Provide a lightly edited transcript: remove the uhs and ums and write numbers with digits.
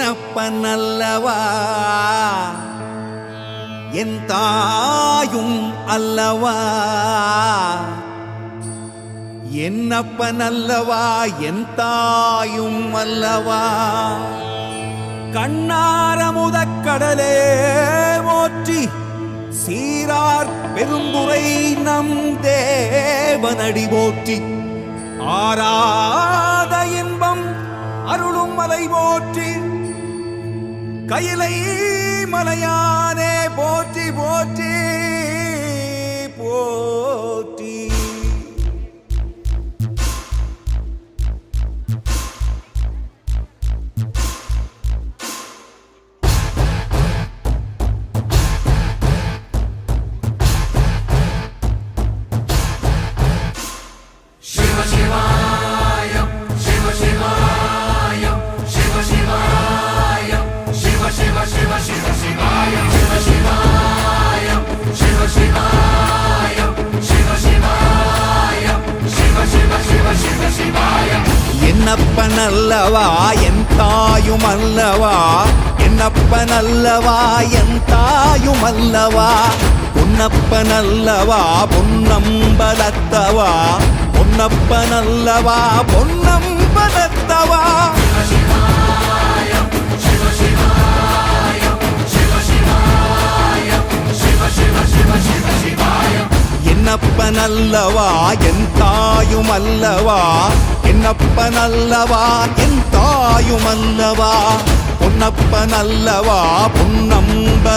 என்னப்பனல்லவா என் தாயும் அல்லவா என்னப்பனல்லவா என் தாயும் அல்லவா கண்ணாரமுதக்கடலே போற்றி சீரார் பெருந்துரை நம் தேவனடி போற்றி ஆராத இன்பம் அருளும் மலை போற்றி கையிலை மலையானே போற்றி போற்றி போற்றி என்னப்பனல்லவா என் தாயும் அல்லவா என்னப்பனல்லவா என் தாயும் அல்லவா பொன்னப்பனல்லவா பொன்னம்பலத்தவா பொன்னப்பனல்லவா பொன்னம்பலத்தவா என்னப்பனல்லவா என் தாயும் அல்லவா என்னப்பனல்லவா என் தாயும் அல்லவா பொன்னப்பனல்லவா பொன்னம்ப